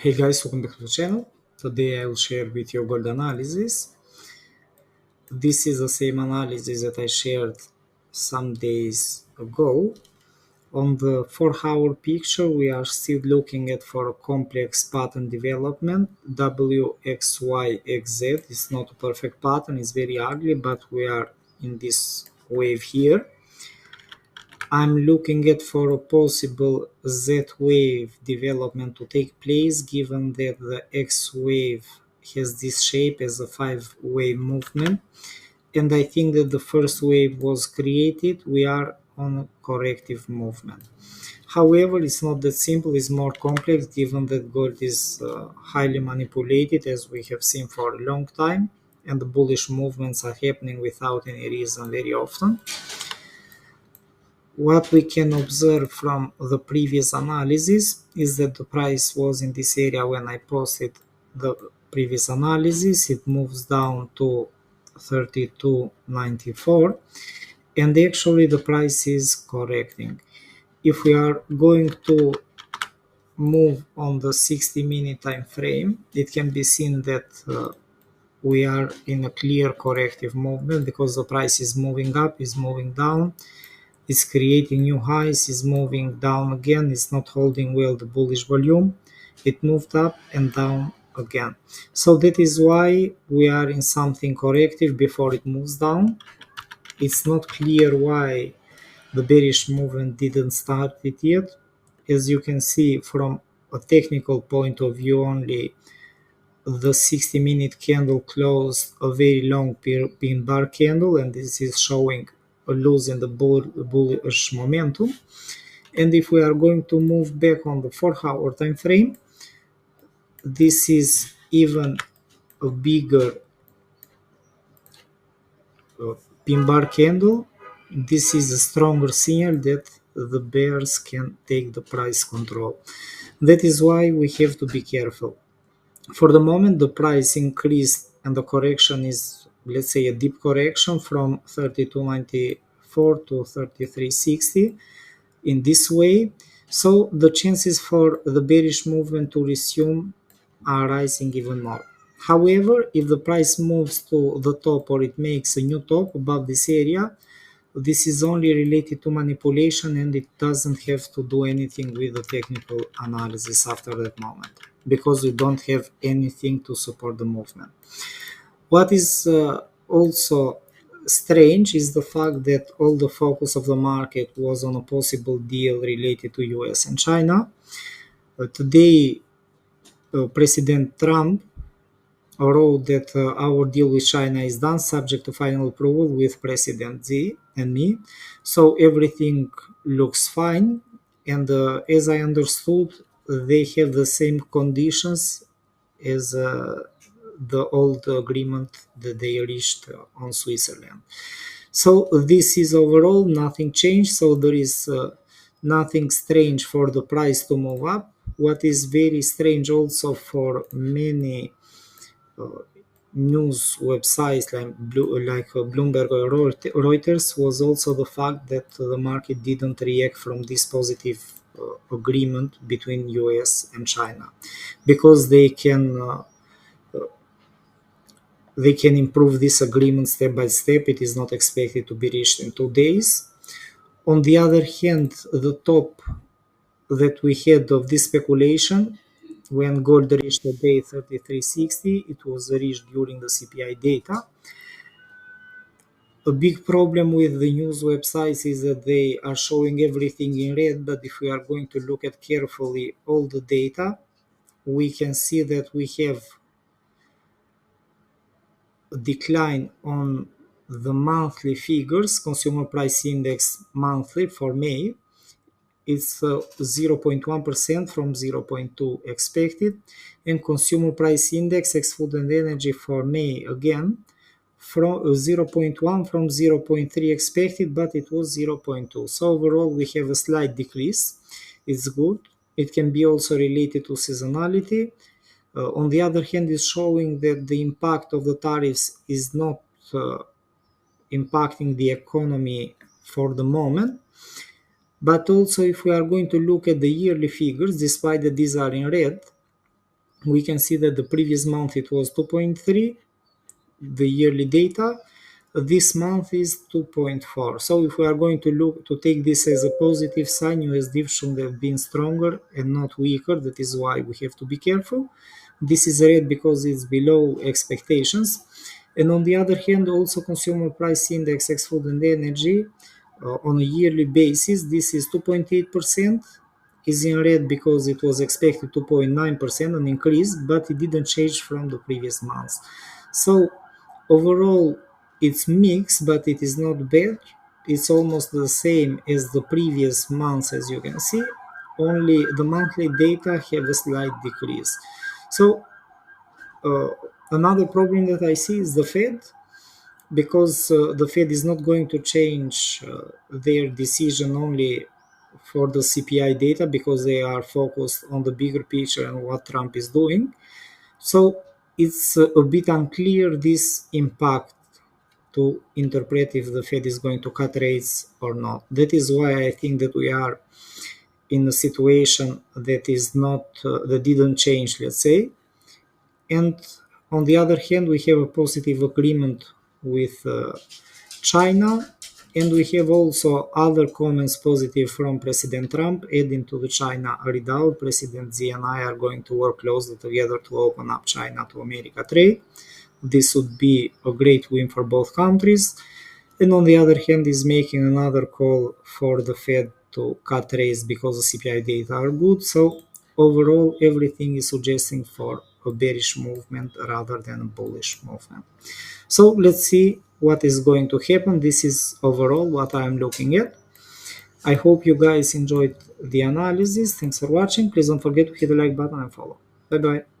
Hey guys, welcome back to the channel. Today I will share with you gold analysis. This is the same analysis that I shared some days ago. On the 4-hour picture, we are still looking at for a complex pattern development. WXYXZ is not a perfect pattern, it's very ugly, but we are in this wave here. I'm looking at for a possible Z wave development to take place, given that the X wave has this shape as a 5-wave movement, and I think that the first wave was created. We are on a corrective movement. However, it's not that simple, it's more complex, given that gold is highly manipulated, as we have seen for a long time, and the bullish movements are happening without any reason very often. What we can observe from the previous analysis is that the price was in this area when I posted the previous analysis. It moves down to 32.94, and actually the price is correcting. If we are going to move on the 60-minute time frame, it can be seen that we are in a clear corrective movement, because the price is moving up, is moving down, is creating new highs, is moving down again, is not holding well the bullish volume. It moved up and down again. So that is why we are in something corrective before it moves down. It's not clear why the bearish movement didn't start it yet. As you can see, from a technical point of view only, the 60-minute candle closed a very long pin bar candle, and this is showing a loss in the bullish momentum. And if we are going to move back on the 4-hour time frame, this is even a bigger pin bar candle. This is a stronger signal that the bears can take the price control. That is why we have to be careful. For the moment, the price increased and the correction is, let's say, a deep correction from 32.94 to 33.60 in this way. So the chances for the bearish movement to resume are rising even more. However, if the price moves to the top, or it makes a new top above this area, this is only related to manipulation, and it doesn't have to do anything with the technical analysis after that moment, because we don't have anything to support the movement. What is also strange is the fact that all the focus of the market was on a possible deal related to US and China. Today, President Trump wrote that our deal with China is done, subject to final approval with President Xi and me. So everything looks fine, and as I understood, they have the same conditions as the old agreement that they reached on Switzerland. So this is overall nothing changed, so there is nothing strange for the price to move up. What is very strange also for many news websites like Bloomberg or Reuters was also the fact that the market didn't react from this positive agreement between US and China, because they can improve this agreement step by step. It is not expected to be reached in 2 days. On the other hand, the top that we had of this speculation, when gold reached the day 33.60, it was reached during the CPI data. A big problem with the news websites is that they are showing everything in red, but if we are going to look at carefully all the data, we can see that we have a decline on the monthly figures. Consumer price index monthly for May, it's 0.1% from 0.2 expected, and consumer price index ex food and energy for May again from 0.1 from 0.3 expected, but it was 0.2. So overall we have a slight decrease. It's good. It can be also related to seasonality. On the other hand, it's showing that the impact of the tariffs is not impacting the economy for the moment. But also, if we are going to look at the yearly figures, despite that these are in red, we can see that the previous month it was 2.3, the yearly data. This month is 2.4. So if we are going to look to take this as a positive sign, USD should have been stronger and not weaker. That is why we have to be careful. This is red because it's below expectations. And on the other hand, also consumer price index, ex food and energy, on a yearly basis, this is 2.8%, is in red because it was expected 2.9%, an increase, but it didn't change from the previous months. So overall, it's mixed, but it is not bad. It's almost the same as the previous months, as you can see. Only the monthly data have a slight decrease. So uh, another problem that I see is the Fed, because the Fed is not going to change their decision only for the CPI data, because they are focused on the bigger picture and what Trump is doing. So it's a bit unclear this impact to interpret if the Fed is going to cut rates or not. That is why I think that we are in a situation that is not that didn't change, let's say. And on the other hand, we have a positive agreement with China, and we have also other comments positive from President Trump, adding to the China readout. President Xi and I are going to work closely together to open up China to America trade. This would be a great win for both countries. And on the other hand, is making another call for the Fed to cut rates because the CPI data are good. So overall, everything is suggesting for a bearish movement rather than a bullish movement. So let's see what is going to happen. This is overall what I'm looking at. I hope you guys enjoyed the analysis. Thanks for watching. Please don't forget to hit the like button and follow. Bye bye.